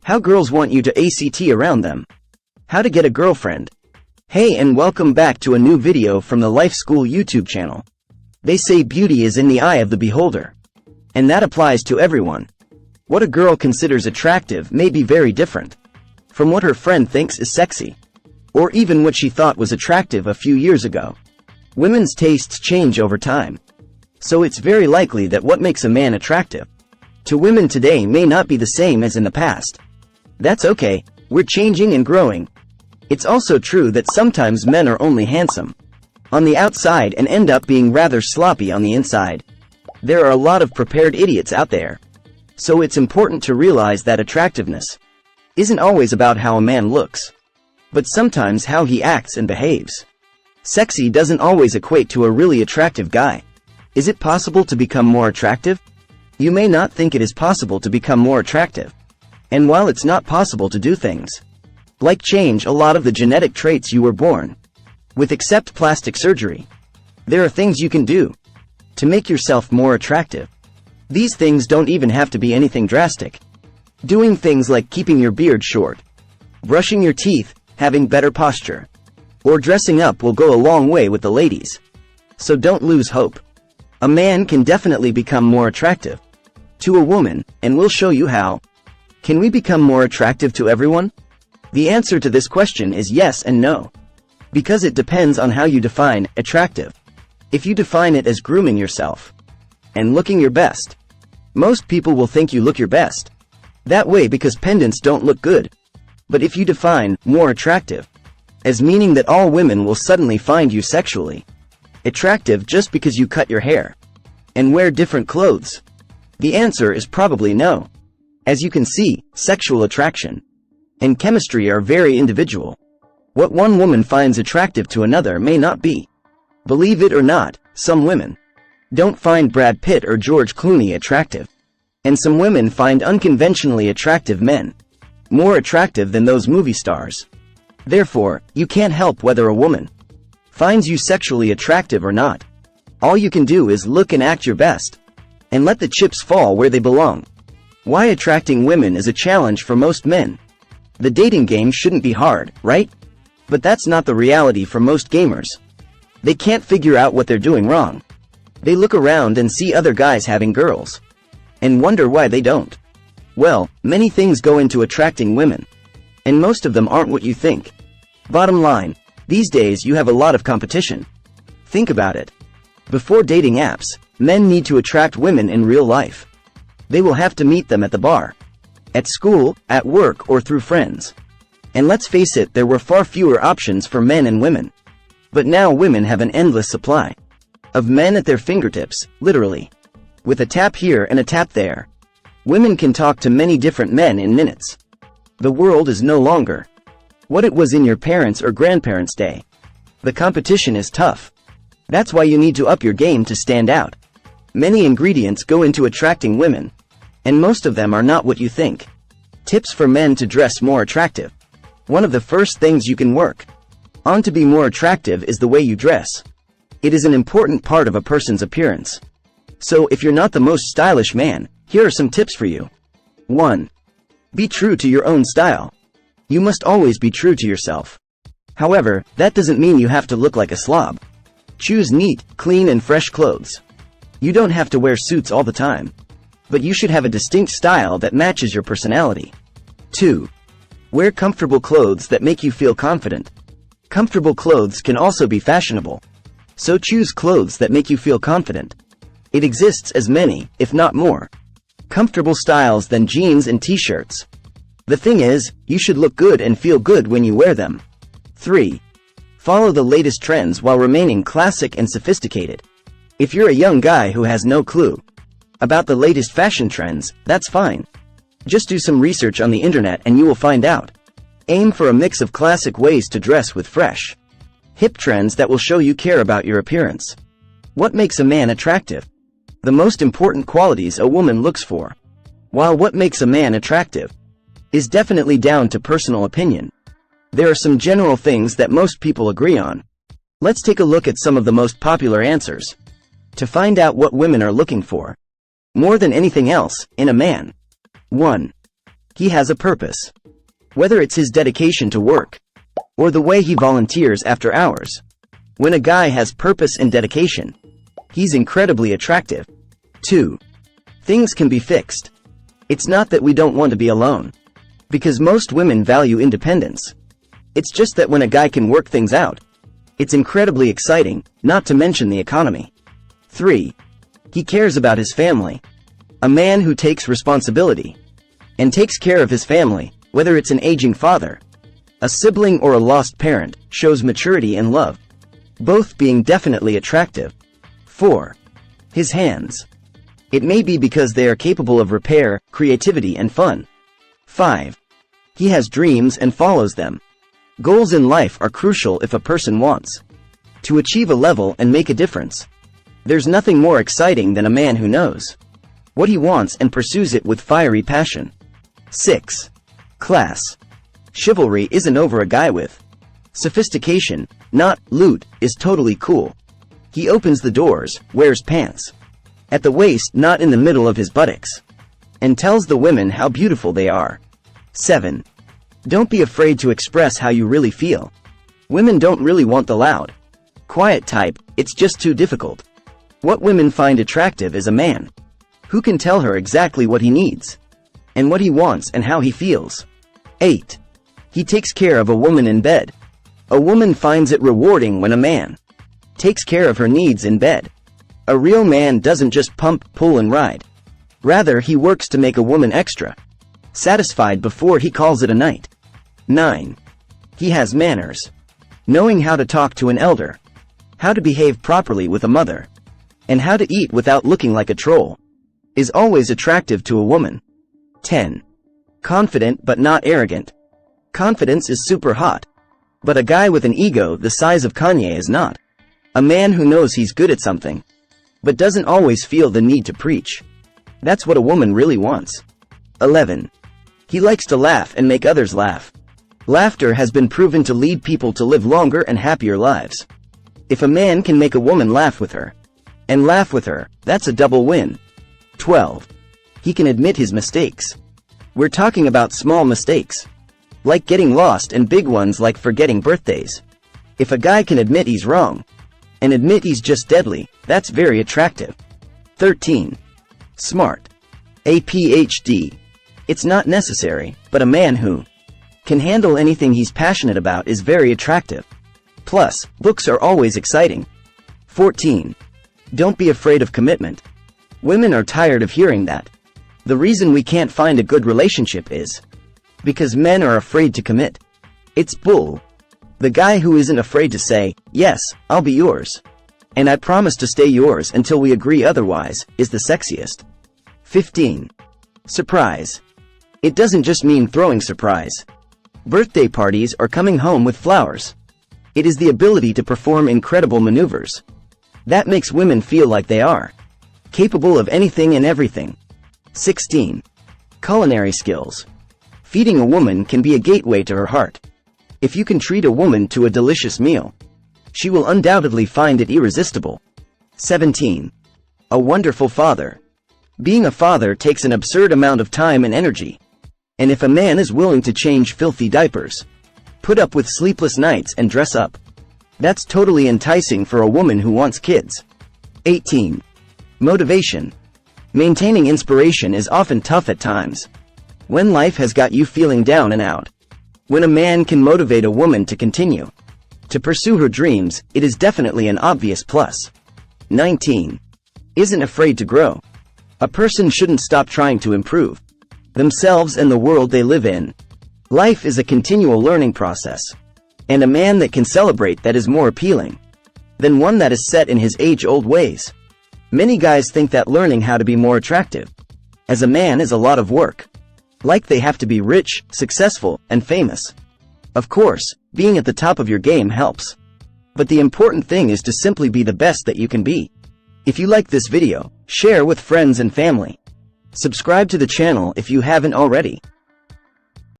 How girls want you to act around them. How to get a girlfriend. Hey, and welcome back to a new video from the Life School YouTube channel. They say beauty is in the eye of the beholder. And that applies to everyone. What a girl considers attractive may be very different from what her friend thinks is sexy, or even what she thought was attractive a few years ago. Women's tastes change over time. So it's very likely that what makes a man attractive to women today may not be the same as in the past. That's okay, we're changing and growing. It's also true that sometimes men are only handsome on the outside and end up being rather sloppy on the inside. There are a lot of prepared idiots out there. So it's important to realize that attractiveness isn't always about how a man looks, but sometimes how he acts and behaves. Sexy doesn't always equate to a really attractive guy. Is it possible to become more attractive? You may not think it is possible to become more attractive. And while it's not possible to do things like change a lot of the genetic traits you were born with except plastic surgery, there are things you can do to make yourself more attractive. These things don't even have to be anything drastic. Doing things like keeping your beard short, brushing your teeth, having better posture, or dressing up will go a long way with the ladies. So don't lose hope. A man can definitely become more attractive to a woman, and we'll show you how. Can we become more attractive to everyone? The answer to this question is yes and no. Because it depends on how you define attractive. If you define it as grooming yourself and looking your best, most people will think you look your best that way because pendants don't look good. But if you define more attractive as meaning that all women will suddenly find you sexually attractive just because you cut your hair and wear different clothes, the answer is probably no. As you can see, sexual attraction and chemistry are very individual. What one woman finds attractive to another may not be. Believe it or not, some women don't find Brad Pitt or George Clooney attractive. And some women find unconventionally attractive men more attractive than those movie stars. Therefore, you can't help whether a woman finds you sexually attractive or not. All you can do is look and act your best, and let the chips fall where they belong. Why attracting women is a challenge for most men. The dating game shouldn't be hard, right? But that's not the reality for most gamers. They can't figure out what they're doing wrong. They look around and see other guys having girls and wonder why they don't. Well, many things go into attracting women, and most of them aren't what you think. Bottom line, these days you have a lot of competition. Think about it. Before dating apps, men need to attract women in real life. They will have to meet them at the bar, at school, at work, or through friends. And let's face it, there were far fewer options for men and women. But now women have an endless supply of men at their fingertips, literally. With a tap here and a tap there, women can talk to many different men in minutes. The world is no longer what it was in your parents' or grandparents' day. The competition is tough. That's why you need to up your game to stand out. Many ingredients go into attracting women, and most of them are not what you think. Tips for men to dress more attractive. One of the first things you can work on to be more attractive is the way you dress. It is an important part of a person's appearance. So if you're not the most stylish man, here are some tips for you. 1. Be true to your own style. You must always be true to yourself. However, that doesn't mean you have to look like a slob. Choose neat, clean and fresh clothes. You don't have to wear suits all the time, but you should have a distinct style that matches your personality. 2. Wear comfortable clothes that make you feel confident. Comfortable clothes can also be fashionable. So choose clothes that make you feel confident. It exists as many, if not more, comfortable styles than jeans and t-shirts. The thing is, you should look good and feel good when you wear them. 3. Follow the latest trends while remaining classic and sophisticated. If you're a young guy who has no clue about the latest fashion trends, that's fine. Just do some research on the internet and you will find out. Aim for a mix of classic ways to dress with fresh, hip trends that will show you care about your appearance. What makes a man attractive? The most important qualities a woman looks for. While what makes a man attractive is definitely down to personal opinion, there are some general things that most people agree on. Let's take a look at some of the most popular answers to find out what women are looking for more than anything else in a man. 1. He has a purpose. Whether it's his dedication to work, or the way he volunteers after hours. When a guy has purpose and dedication, he's incredibly attractive. 2. Things can be fixed. It's not that we don't want to be alone. Because most women value independence. It's just that when a guy can work things out, it's incredibly exciting, not to mention the economy. 3. He cares about his family. A man who takes responsibility and takes care of his family, whether it's an aging father, a sibling or a lost parent, shows maturity and love, both being definitely attractive. 4. His hands. It may be because they are capable of repair, creativity and fun. 5. He has dreams and follows them. Goals in life are crucial if a person wants to achieve a level and make a difference. There's nothing more exciting than a man who knows what he wants and pursues it with fiery passion. 6. Class. Chivalry isn't over a guy with sophistication, not loot, is totally cool. He opens the doors, wears pants at the waist, not in the middle of his buttocks, and tells the women how beautiful they are. 7. Don't be afraid to express how you really feel. Women don't really want the loud, quiet type, it's just too difficult. What women find attractive is a man who can tell her exactly what he needs, and what he wants and how he feels. 8. He takes care of a woman in bed. A woman finds it rewarding when a man takes care of her needs in bed. A real man doesn't just pump, pull and ride. Rather, he works to make a woman extra satisfied before he calls it a night. 9. He has manners. Knowing how to talk to an elder, how to behave properly with a mother, and how to eat without looking like a troll, is always attractive to a woman. 10. Confident but not arrogant. Confidence is super hot. But a guy with an ego the size of Kanye is not. A man who knows he's good at something, but doesn't always feel the need to preach. That's what a woman really wants. 11. He likes to laugh and make others laugh. Laughter has been proven to lead people to live longer and happier lives. If a man can make a woman laugh with her, and laugh with her, that's a double win. 12. He can admit his mistakes. We're talking about small mistakes, like getting lost, and big ones like forgetting birthdays. If a guy can admit he's wrong, and admit he's just deadly, that's very attractive. 13. Smart. A PhD. It's not necessary, but a man who can handle anything he's passionate about is very attractive. Plus, books are always exciting. 14. Don't be afraid of commitment. Women are tired of hearing that. The reason we can't find a good relationship is because men are afraid to commit. It's bull. The guy who isn't afraid to say, yes, I'll be yours, and I promise to stay yours until we agree otherwise, is the sexiest. 15. Surprise. It doesn't just mean throwing surprise birthday parties or coming home with flowers. It is the ability to perform incredible maneuvers that makes women feel like they are capable of anything and everything. 16. Culinary skills. Feeding a woman can be a gateway to her heart. If you can treat a woman to a delicious meal, she will undoubtedly find it irresistible. 17. A wonderful father. Being a father takes an absurd amount of time and energy. And if a man is willing to change filthy diapers, put up with sleepless nights and dress up, that's totally enticing for a woman who wants kids. 18. Motivation. Maintaining inspiration is often tough at times, when life has got you feeling down and out. When a man can motivate a woman to continue to pursue her dreams, it is definitely an obvious plus. 19. Isn't afraid to grow. A person shouldn't stop trying to improve themselves and the world they live in. Life is a continual learning process, and a man that can celebrate that is more appealing than one that is set in his age-old ways. Many guys think that learning how to be more attractive as a man is a lot of work, like they have to be rich, successful, and famous. Of course, being at the top of your game helps, but the important thing is to simply be the best that you can be. If you like this video, share with friends and family. Subscribe to the channel if you haven't already.